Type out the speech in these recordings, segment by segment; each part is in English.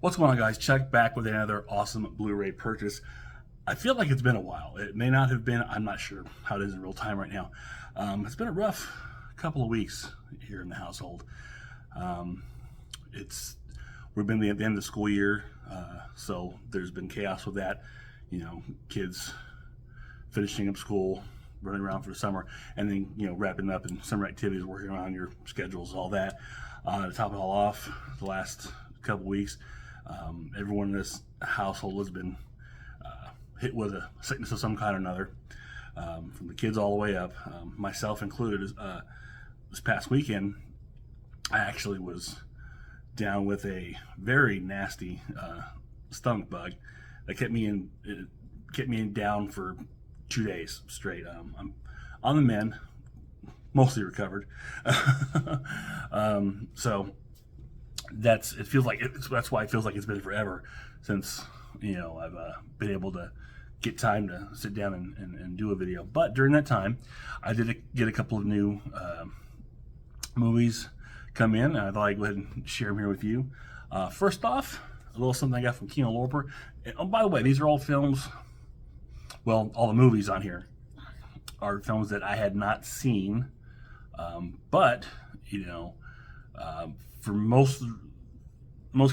What's going on, guys? Chuck back with another awesome Blu-ray purchase. I feel like it's been a while. It may not have been. I'm not sure how it is in real time right now. It's been a rough couple of weeks here in the household. We've been at the end of the school year, so there's been chaos with that. You know, kids finishing up school, running around for the summer, and then wrapping up in summer activities, working around your schedules, all that. To top it all off, the last couple weeks, everyone in this household has been hit with a sickness of some kind or another, from the kids all the way up, myself included. This past weekend, I actually was down with a very nasty stomach bug that kept me down for 2 days straight. I'm on the mend, mostly recovered. So that's why it feels like it's been forever since I've been able to get time to sit down and do a video. But during that time, I did get a couple of new movies come in, and I thought I'd go ahead and share them here with you. First off, a little something I got from Kino Lorber. And, oh, by the way, these are all films. Well, all the movies on here are films that I had not seen, but for most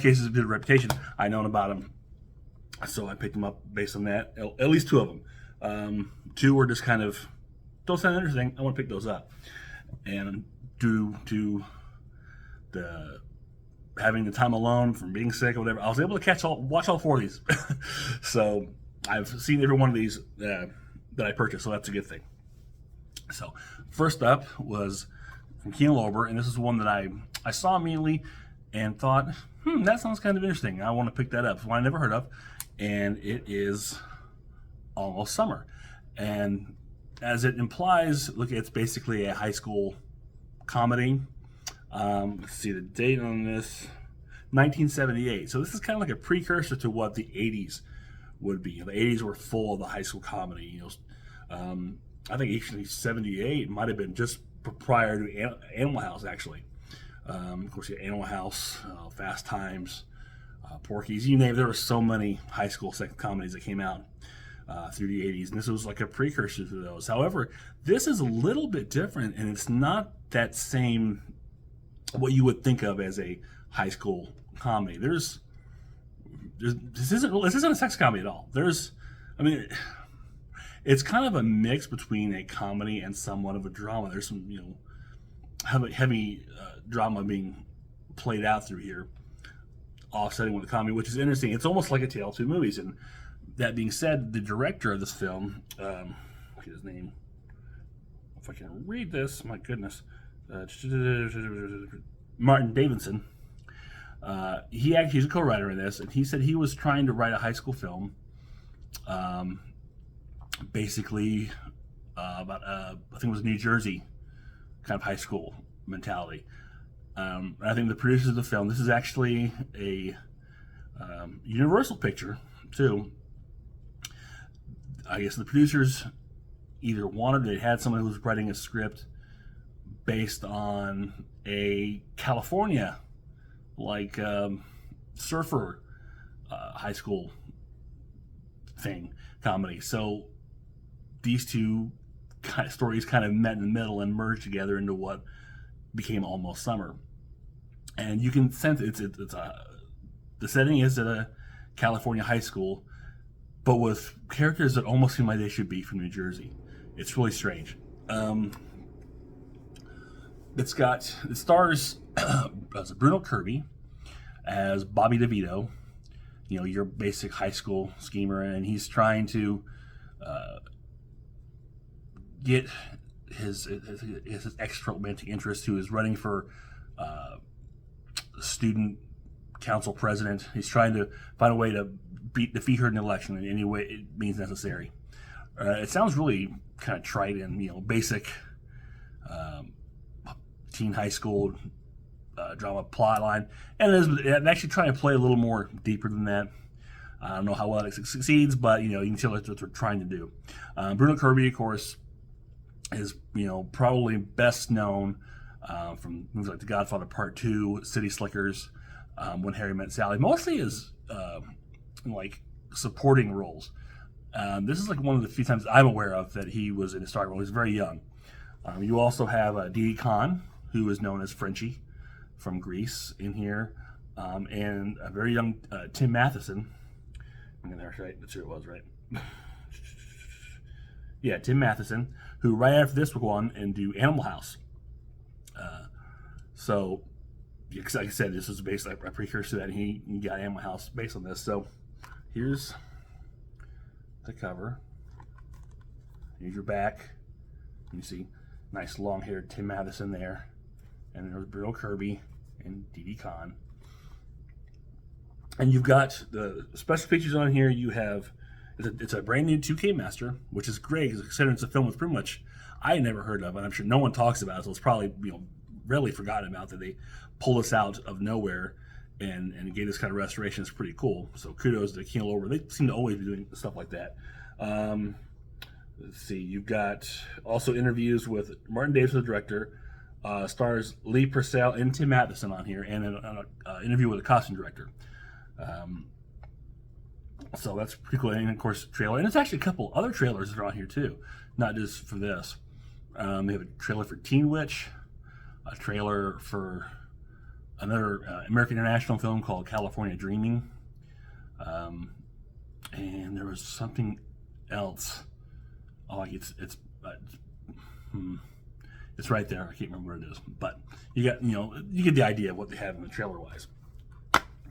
cases, a good reputation. I known about them, so I picked them up based on that. At least two of them. Two were just kind of don't sound interesting. I want to pick those up, and due to the having the time alone from being sick or whatever, I was able to watch all four of these. So I've seen every one of these that I purchased, so that's a good thing. So first up was from Kino Lorber, and this is one that I saw immediately and thought, that sounds kind of interesting. I want to pick that up. One I never heard of, and it is Almost Summer. And as it implies, look, it's basically a high school comedy. Let's see the date on this, 1978. So this is kind of like a precursor to what the 80s would be. The 80s were full of the high school comedy. I think actually 78 might have been just prior to Animal House, actually. Of course, you had Animal House, Fast Times, Porky's, you name it. There were so many high school comedies that came out through the 80s, and this was like a precursor to those. However, this is a little bit different, and it's not that same, what you would think of as a high school comedy. This isn't a sex comedy at all. It's kind of a mix between a comedy and somewhat of a drama. There's some, heavy drama being played out through here, offsetting with the comedy, which is interesting. It's almost like a tale of two movies. And that being said, the director of this film, his name, if I can read this, my goodness, Martin Davidson. He's a co-writer in this, and he said he was trying to write a high school film, basically about I think it was New Jersey kind of high school mentality. I think the producers of the film, this is actually a Universal picture too. I guess the producers either they had someone who was writing a script based on a California surfer high school comedy. So these two stories kind of met in the middle and merged together into what became Almost Summer. And you can sense the setting is at a California high school, but with characters that almost seem like they should be from New Jersey. It's really strange. It stars Bruno Kirby as Bobby DeVito, your basic high school schemer, and he's trying to get his ex-romantic interest, who is running for student council president. He's trying to find a way to defeat her in the election in any way it means necessary. It sounds really kind of trite and basic teen high school drama plot line, and it actually trying to play a little more deeper than that. I don't know how well it succeeds, but you can tell that's what they're trying to do. Bruno Kirby, of course, is probably best known from movies like The Godfather Part 2, City Slickers, When Harry Met Sally, mostly as like supporting roles. This is like one of the few times I'm aware of that he was in a starring role. He's very young. You also have Didi Khan, who is known as Frenchie from Grease, in here, and a very young Tim Matheson. I'm gonna right. That's who it was, right? Yeah, Tim Matheson, who right after this will go on and do Animal House. So, like I said, this was based like a precursor to that. He got Animal House based on this. So, here's the cover. Here's your back. You see, nice long-haired Tim Matheson there, and there's Bill Kirby and Didi Khan. And you've got the special features on here. You have it's a brand new 2K master, which is great because considering it's a film that's pretty much I had never heard of, and I'm sure no one talks about it, so it's probably rarely forgotten about that they pull this out of nowhere and gave this kind of restoration. Is pretty cool. So kudos to Kino Lorber. They seem to always be doing stuff like that. Let's see. You've got also interviews with Martin Davis, the director. Stars Lee Purcell and Tim Matheson on here, and an interview with a costume director. So that's pretty cool. And of course, trailer. And there's actually a couple other trailers that are on here too, not just for this. They have a trailer for Teen Witch, a trailer for another American International film called California Dreaming, and there was something else. Oh, it's right there. I can't remember what it is, but you got you get the idea of what they have in the trailer wise.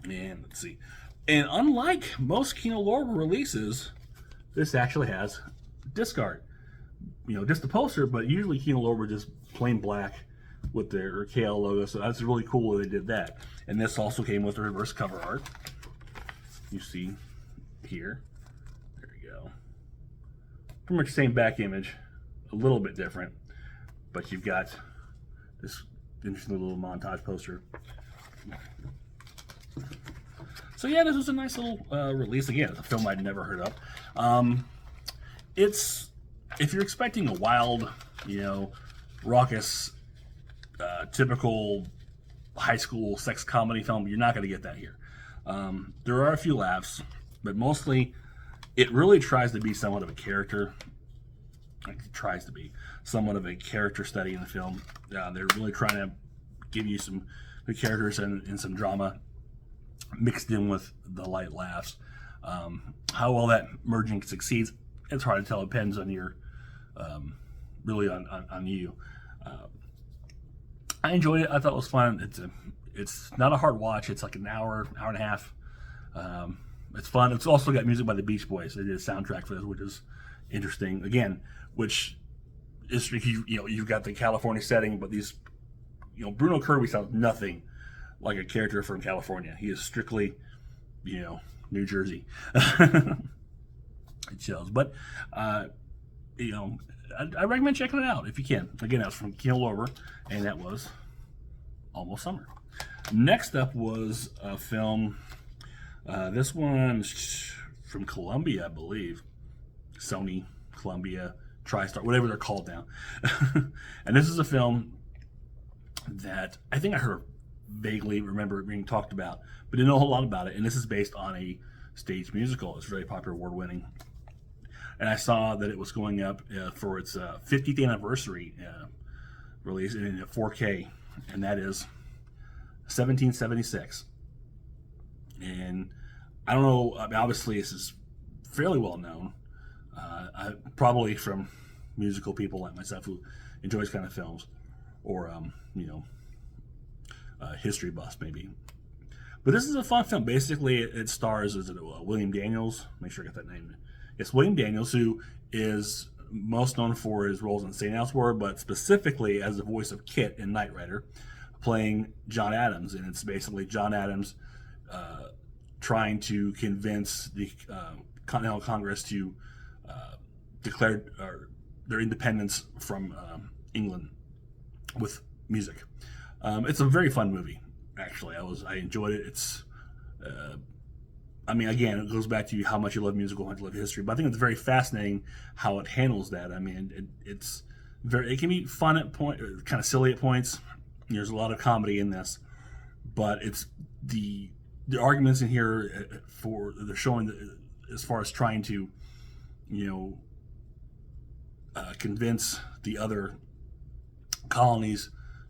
And let's see. And unlike most Kino Lorber releases, this actually has disc art. Just the poster, but usually Kino Lorber just plain black with their KL logo. So that's really cool that they did that. And this also came with the reverse cover art. You see here. There you go. Pretty much same back image, a little bit different, but you've got this interesting little montage poster. So yeah, this was a nice little release. Again, it's a film I'd never heard of. It's if you're expecting a wild, raucous, typical high school sex comedy film, you're not going to get that here. There are a few laughs, but mostly it really tries to be somewhat of a character. It tries to be somewhat of a character study in the film. They're really trying to give you some good characters and some drama mixed in with the light laughs. How well that merging succeeds, it's hard to tell. It depends on your, really on you. I enjoyed it. I thought it was fun. It's not a hard watch. It's like an hour and a half. It's fun. It's also got music by the Beach Boys. They did a soundtrack for this, which is interesting. Again, which is you've got the California setting, but these Bruno Kirby sounds nothing like a character from California. He is strictly New Jersey. It shows, but I recommend checking it out if you can. Again, that was from Kino Lorber, and that was Almost Summer. Next up was a film. This one's from Columbia, I believe. Sony, Columbia, TriStar, whatever they're called now. And this is a film that I think I heard vaguely remember it being talked about, but didn't know a whole lot about it. And this is based on a stage musical. It's very popular, award-winning. And I saw that it was going up for its 50th anniversary release in 4K, and that is 1776. And I don't know, obviously this is fairly well known, probably from musical people like myself who enjoys kind of films, or history buffs maybe. But this is a fun film. Basically, it stars William Daniels. Make sure I got that name. It's William Daniels, who is most known for his roles in St. Elsewhere, but specifically as the voice of Kit in Knight Rider, playing John Adams. And it's basically John Adams trying to convince the Continental Congress to declare their independence from England with music. It's a very fun movie, actually. I enjoyed it. It's again, it goes back to how much you love musical, how much you love history. But I think it's very fascinating how it handles that. It can be fun at point, kind of silly at points. There's a lot of comedy in this, but it's the arguments in here for they're showing that as far as trying to, you know, convince the other colonies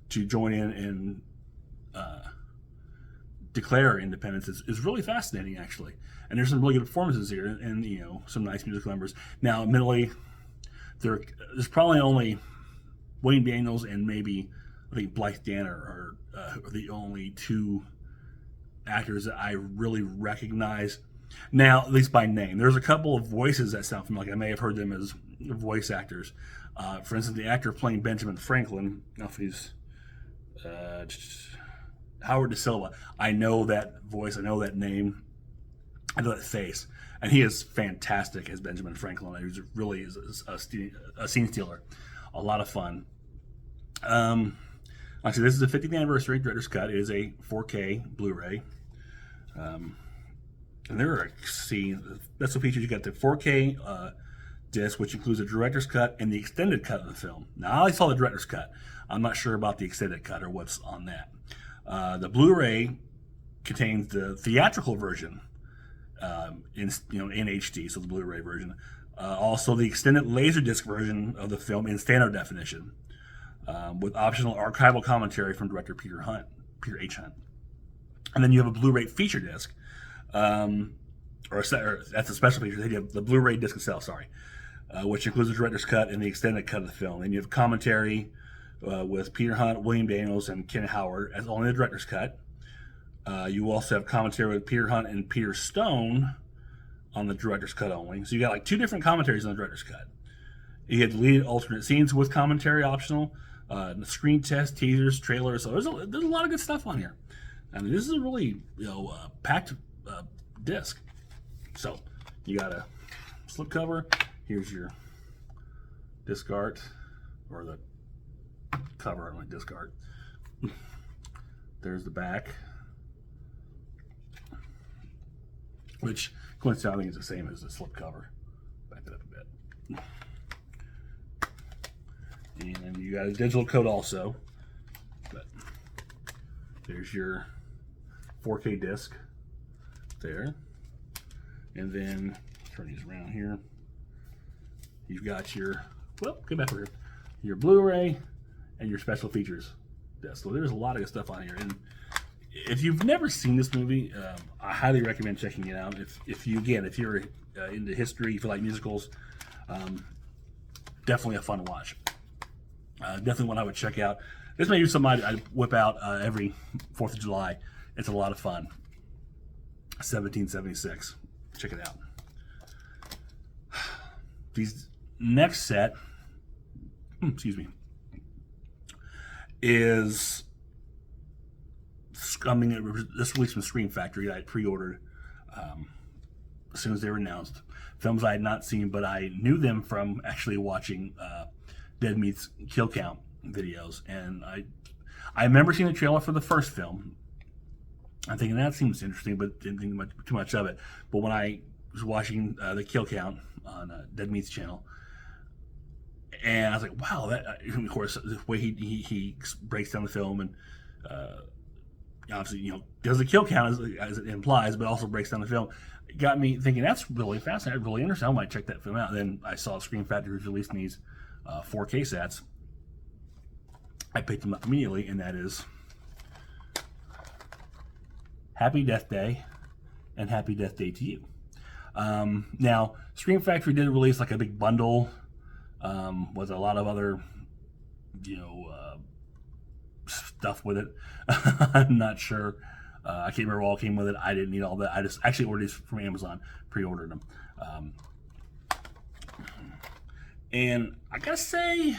to join in and declare independence is really fascinating, actually. And there's some really good performances here, and you know, some nice musical numbers. Now, admittedly, there's probably only William Daniels and maybe I think Blythe Danner are the only two actors that I really recognize. Now, at least by name. There's a couple of voices that sound familiar. I may have heard them as voice actors. For instance, the actor playing Benjamin Franklin, I don't know if he's Howard Da Silva. I know that voice. I know that name. I know that face. And he is fantastic as Benjamin Franklin. He really is a scene stealer. A lot of fun. Actually, this is the 50th anniversary director's cut. It is a 4K Blu-ray. And there are special features. You got the 4K disc, which includes a director's cut and the extended cut of the film. Now, I only saw the director's cut. I'm not sure about the extended cut or what's on that. The Blu-ray contains the theatrical version in HD, so the Blu-ray version. Also, the extended Laserdisc version of the film in standard definition, with optional archival commentary from director Peter H. Hunt. And then you have a Blu-ray feature disc, that's a special feature. Then you have the Blu-ray disc itself, which includes the director's cut and the extended cut of the film. And you have commentary with Peter Hunt, William Daniels, and Ken Howard as only the director's cut. You also have commentary with Peter Hunt and Peter Stone on the director's cut only. So you got like two different commentaries on the director's cut. You had deleted alternate scenes with commentary optional, the screen test, teasers, trailers. So there's a lot of good stuff on here. I mean, this is a really packed disc. So you got a slipcover. Here's your disc art, or the cover on my disc art. There's the back, which coincidentally is the same as the slipcover. Back it up a bit. And you got a digital code also. But there's your 4K disc there. And then turn these around here. You've got your, get back over here, your Blu-ray and your special features disc. So there's a lot of good stuff on here. And if you've never seen this movie, I highly recommend checking it out. If you're into history, if you like musicals, definitely a fun watch. Definitely one I would check out. This may be something I'd whip out every 4th of July. It's a lot of fun. 1776. Check it out. These next set, is this released from Scream Factory. I pre-ordered as soon as they were announced. Films I had not seen, but I knew them from actually watching Dead Meat's Kill Count videos. And I remember seeing the trailer for the first film. I'm thinking that seems interesting, but didn't think too much of it. But when I was watching the Kill Count on Dead Meat's channel, and I was like, wow, that, of course, the way he breaks down the film and obviously, does the kill count as it implies, but also breaks down the film. It got me thinking, that's really fascinating, really interesting. I might check that film out. Then I saw Scream Factory releasing these 4K sets. I picked them up immediately, and that is Happy Death Day and Happy Death Day to You. Now, Scream Factory did release like a big bundle with a lot of other, stuff with it. I'm not sure. I can't remember what all came with it. I didn't need all that. I just actually ordered these from Amazon, pre-ordered them. And I gotta say,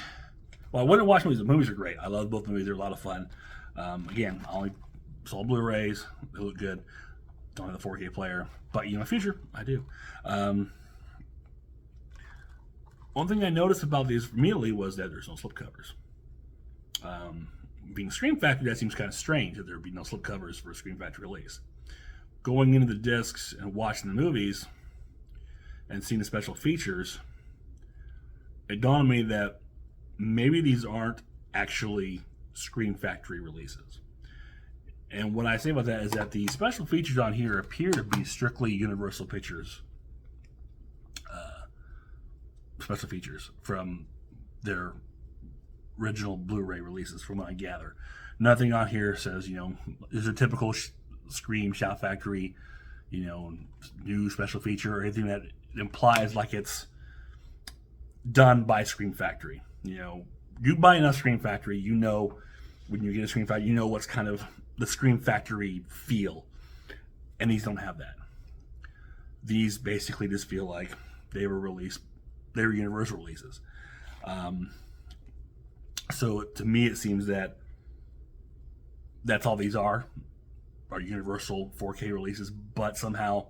well, I wouldn't watch movies. The movies are great. I love both movies. They're a lot of fun. Again, I only saw Blu-rays. They look good. Don't have the 4K player, but in the future, I do. One thing I noticed about these immediately was that there's no slipcovers. Being Scream Factory, that seems kind of strange that there would be no slipcovers for a Scream Factory release. Going into the discs and watching the movies and seeing the special features, it dawned on me that maybe these aren't actually Scream Factory releases. And what I say about that is that the special features on here appear to be strictly Universal Pictures special features from their original Blu-ray releases, from what I gather. Nothing on here says, is a typical Scream Shout Factory, new special feature or anything that implies like it's done by Scream Factory. You buy enough Scream Factory, when you get a Scream Factory, what's kind of the Scream Factory feel. And these don't have that. These basically just feel like they were Universal releases. So to me, it seems that that's all these are Universal 4K releases, but somehow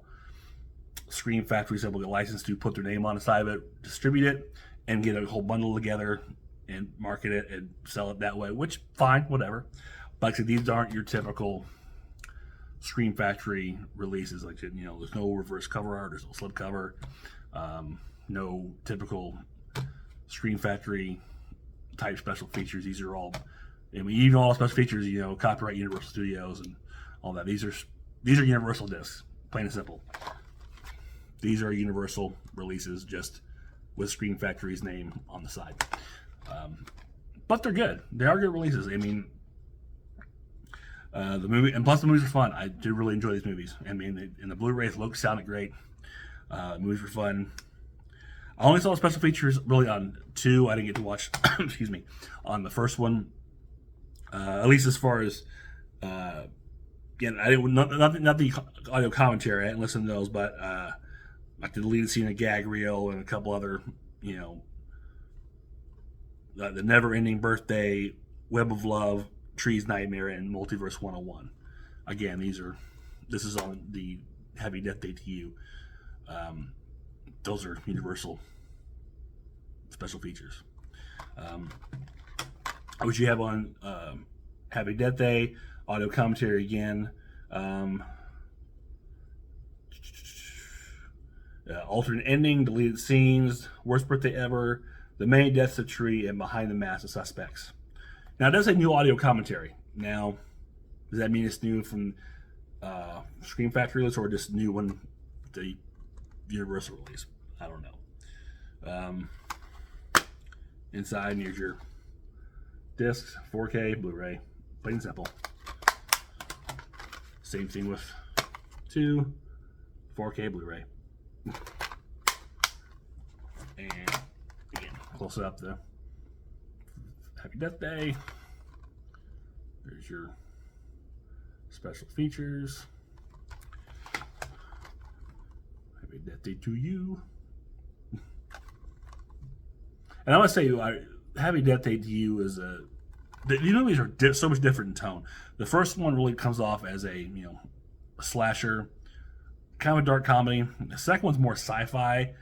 Scream Factory is able to get licensed to put their name on the side of it, distribute it, and get a whole bundle together and market it and sell it that way, which, fine, whatever. But like, these aren't your typical Scream Factory releases. Like, there's no reverse cover art, there's no slipcover, no typical Scream Factory type special features. These are all, even all special features, copyright Universal Studios and all that. These are Universal discs, plain and simple. These are Universal releases, just with Scream Factory's name on the side. But they're good. They are good releases. The movie, and plus the movies are fun. I did really enjoy these movies. In the Blu-ray, the looks sounded great. Movies were fun. I only saw special features really on 2. I didn't get to watch, excuse me, on the first one. At least as far as, again, I didn't not the audio commentary. I didn't listen to those, but like the deleted scene of Gag Reel and a couple other, the Never-Ending Birthday, Web of Love, Tree's Nightmare, and Multiverse 101. Again, this is on the Happy Death Day to You. Those are Universal special features. Which you have on Happy Death Day, audio commentary again, alternate ending, deleted scenes, worst birthday ever, the many deaths of Tree, and behind the mask of suspects. Now, it does say new audio commentary. Now, does that mean it's new from Scream Factory release or just new when the Universal release? I don't know. Inside, here's your discs, 4K, Blu-ray, plain and simple. Same thing with 2, 4K, Blu-ray. And again, close up the Happy Death Day. There's your special features. Happy Death Day to you. And I want to say, Happy Death Day to You is the movies are so much different in tone. The first one really comes off as a slasher, kind of a dark comedy. The second one's more sci-fi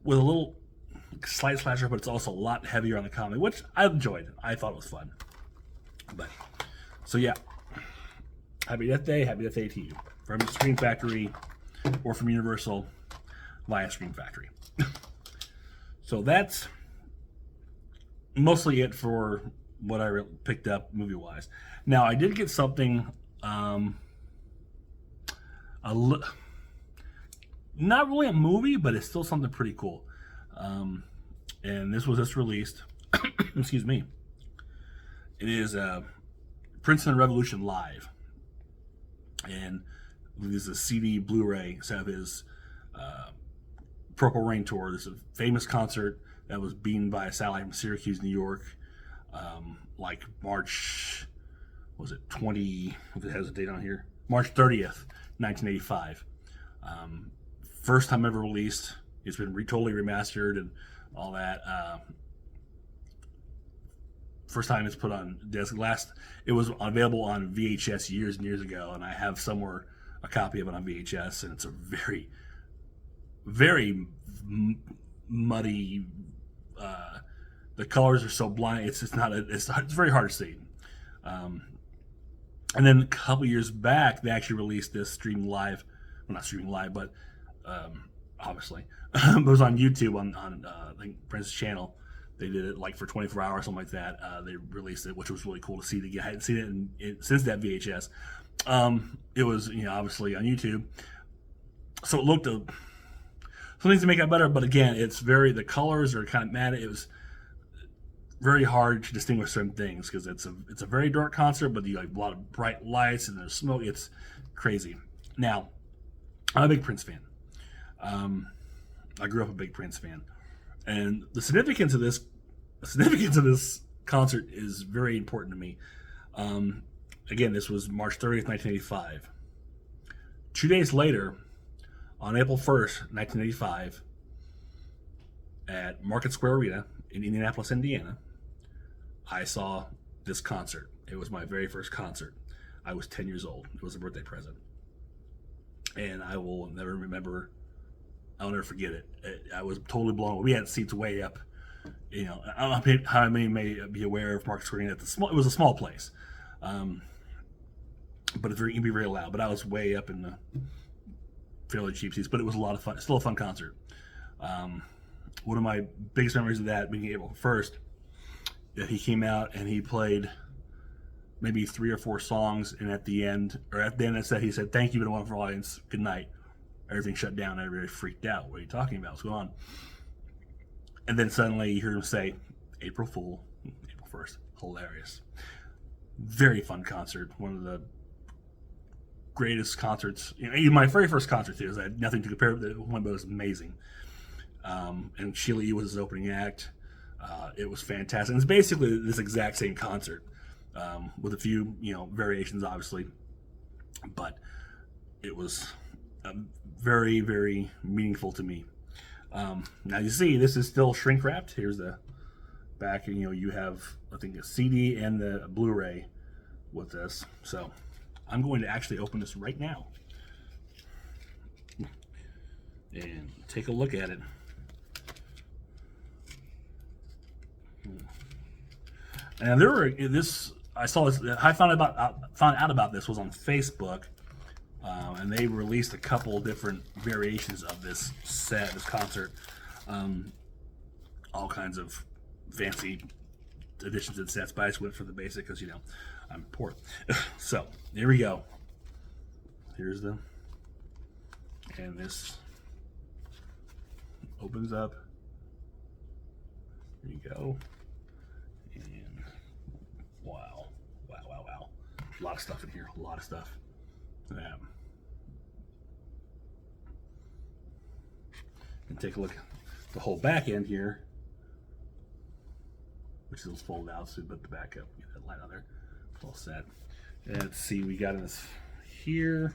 with a little slight slasher, but it's also a lot heavier on the comedy, which I enjoyed. I thought it was fun. But so yeah, Happy Death Day to You from Scream Factory or from Universal via Scream Factory. So that's mostly it for what I picked up movie-wise. Now, I did get something, not really a movie, but it's still something pretty cool. And this was just released. Excuse me. It is Princeton Revolution Live. And this is a CD Blu-ray set of his Purple Rain tour. This is a famous concert that was beamed by a satellite from Syracuse, New York, like March, was it 20, if it has a date on here, March 30th, 1985. First time ever released. It's been totally remastered and all that. First time it's put on disc. It was available on VHS years and years ago, and I have somewhere a copy of it on VHS, and it's a very, very muddy. The colors are so blind. It's very hard to see. And then a couple years back, they actually released this streaming live. Well, not streaming live, but obviously, it was on YouTube on I think Prince's channel. They did it like for 24 hours, something like that. They released it, which was really cool to see. I hadn't seen it since that VHS. It was, obviously on YouTube, so it looked some things to make it better. But again, the colors are kind of mad. It was very hard to distinguish certain things because it's a very dark concert, but you have a lot of bright lights and there's smoke. It's crazy. Now, I'm a big Prince fan. I grew up a big Prince fan, and the significance of this concert is very important to me. Again, this was March 30th, 1985. 2 days later, on April 1st, 1985, at Market Square Arena in Indianapolis, Indiana, I saw this concert. It was my very first concert. I was 10 years old. It was a birthday present. And I'll never forget it. I was totally blown away. We had seats way up. I don't know how many may be aware of Market Square Arena. It was a small place. But it can be very loud. But I was way up in the fairly cheap seats. But it was a lot of fun. Still a fun concert. One of my biggest memories of that being April 1st, he came out and he played maybe 3 or 4 songs, and at the end he said, "Thank you to the wonderful audience. Good night." Everything shut down. Everybody freaked out. What are you talking about? What's going on? And then suddenly you hear him say, "April Fool, April 1st." Hilarious. Very fun concert. One of the greatest concerts. My very first concert too. I had nothing to compare with it. One, but it was amazing. And Sheila E. was his opening act. It was fantastic. It's basically this exact same concert, with a few, variations, obviously. But it was very, very meaningful to me. Now you see, this is still shrink wrapped. Here's the back, and you have, I think, a CD and the Blu-ray with this. So I'm going to actually open this right now and take a look at it. And I saw this. I found out about this was on Facebook, and they released a couple different variations of this concert, all kinds of fancy additions and sets. But I just went for the basic because I'm poor. So here we go. Here's and this opens up. Here you go. And wow. A lot of stuff in here. A lot of stuff. And take a look at the whole back end here, which is fold out, so put the back up. Get that light on there. It's all set. And let's see, we got this here.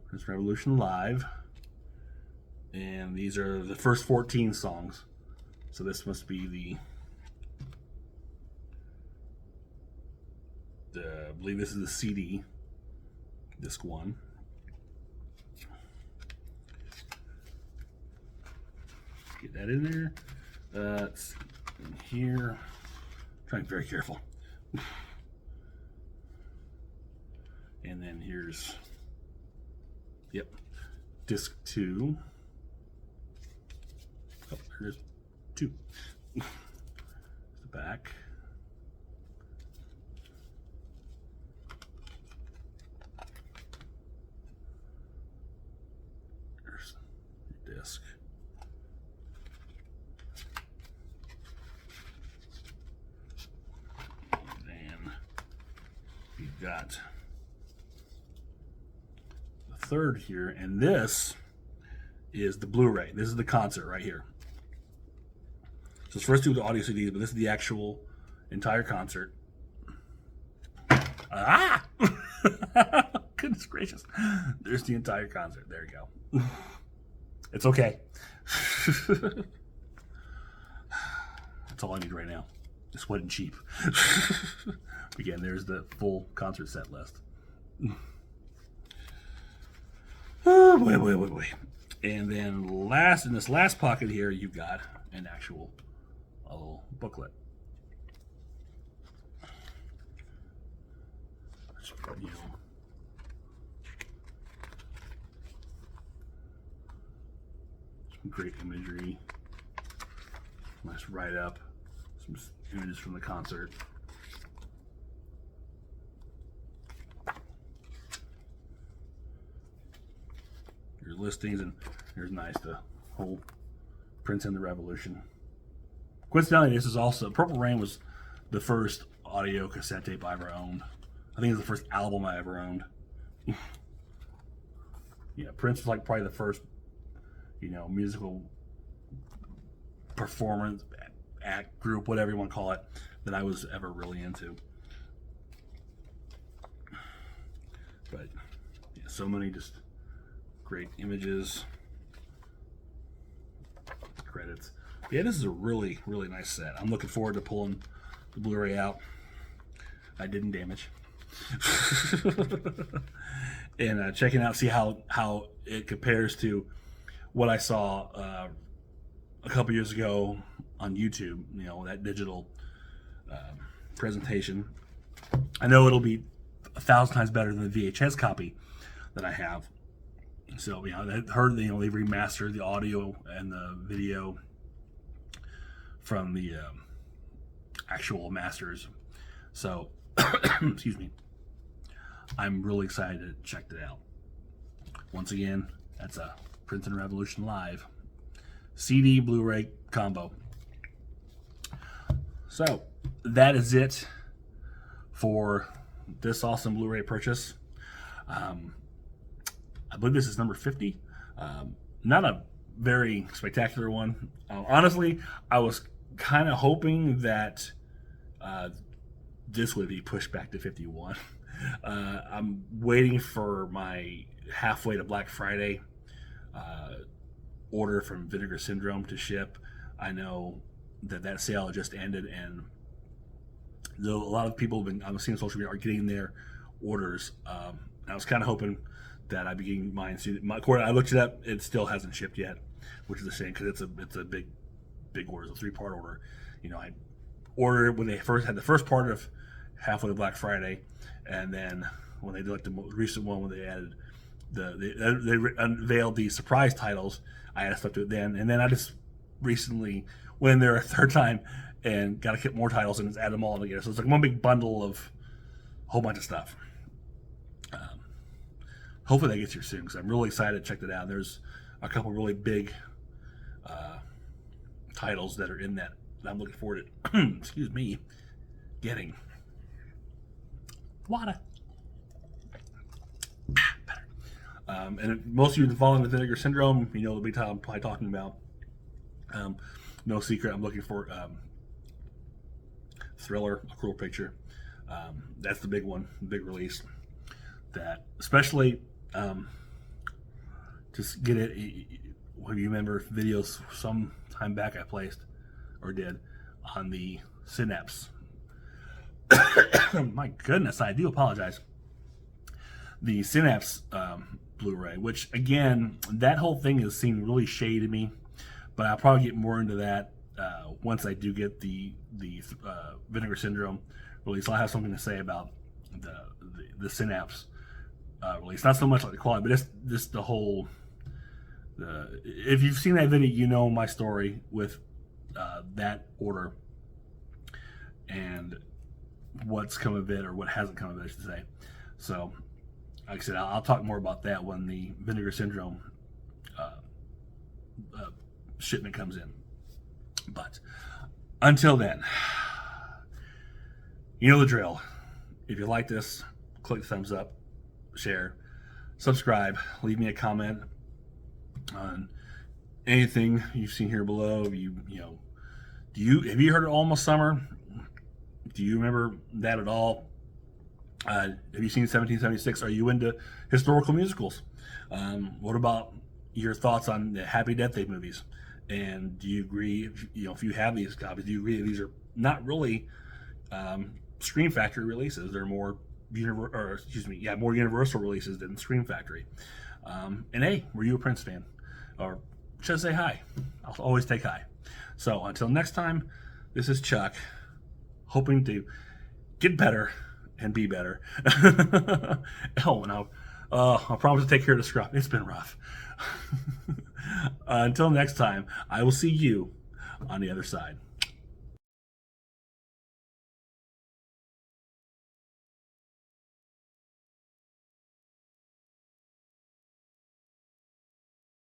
Prince Revolution Live. And these are the first 14 songs. So this must be I believe this is the CD, disc 1. Get that in there. Let's see, in here. I'm trying to be very careful. And then here's, disc 2. Oh, there's 2. The back. There's the disc. And then we've got the third here, and this is the Blu-ray. This is the concert right here. So it's first two the audio CDs, but this is the actual entire concert. Goodness gracious. There's the entire concert. There you go. It's okay. That's all I need right now. It's wet and cheap. Again, there's the full concert set list. Oh, boy. And then in this last pocket here, you've got an actual little booklet. Some great imagery. My just write up some images from the concert. Your listings, and here's nice the whole Princeton the Revolution. Coincidentally, this is also Purple Rain was the first audio cassette tape I ever owned. I think it was the first album I ever owned. Yeah, Prince was like probably the first, musical performance act group, whatever you want to call it, that I was ever really into. But yeah, so many just great images, credits. Yeah, this is a really, really nice set. I'm looking forward to pulling the Blu-ray out. I didn't damage. And checking out, see how it compares to what I saw a couple years ago on YouTube. That digital presentation. I know it'll be 1,000 times better than the VHS copy that I have. So I heard they remastered the audio and the video from the actual masters. So excuse me. I'm really excited to check it out. Once again, that's a Princeton Revolution Live CD Blu-ray combo. So that is it for this awesome Blu-ray purchase. I believe this is number 50. Not a very spectacular one. Honestly, I was kind of hoping that this would be pushed back to 51. I'm waiting for my halfway to Black Friday order from Vinegar Syndrome to ship. I know that sale just ended, and though a lot of people have been, I'm seeing on social media, are getting their orders. I was kind of hoping that I'd be getting mine soon. I looked it up; it still hasn't shipped yet, which is a shame because it's a big order. It's a 3-part order. I ordered when they first had the first part of halfway to Black Friday, and then when they did like the most recent one, when they added they unveiled the surprise titles, I added stuff to it then, and then I just recently went in there a third time and got to get more titles and just add them all together. So it's like one big bundle of a whole bunch of stuff. Hopefully that gets here soon because I'm really excited to check that out. There's a couple really big titles that are in that I'm looking forward to. Excuse me, getting water. Better. And most of you following the Vinegar Syndrome, the big title I'm probably talking about. No secret, I'm looking for Thriller, A Cruel Picture. That's the big one, the big release. That especially just get it. If you remember videos some time back I placed or did on the Synapse. My goodness, I do apologize. The Synapse Blu-ray, which again, that whole thing has seemed really shady to me, but I'll probably get more into that once I do get the Vinegar Syndrome release. I'll have something to say about the Synapse release. Not so much like the quality, but just the whole. If you've seen that video, you know my story with that order and what's come of it, or what hasn't come of it, I should say. So, like I said, I'll talk more about that when the Vinegar Syndrome shipment comes in. But until then, you know the drill. If you like this, click the thumbs up, share, subscribe, leave me a comment on anything you've seen here below. Have you heard of Almost Summer? Do you remember that at all? Have you seen 1776? Are you into historical musicals? What about your thoughts on the Happy Death Day movies? And do you agree, if you have these copies, do you agree that these are not really Scream Factory releases? They're more more Universal releases than Scream Factory. And hey, were you a Prince fan? Or should I say hi? I'll always take hi. So until next time, this is Chuck, hoping to get better and be better. I promise to take care of the scruff. It's been rough. Until next time, I will see you on the other side.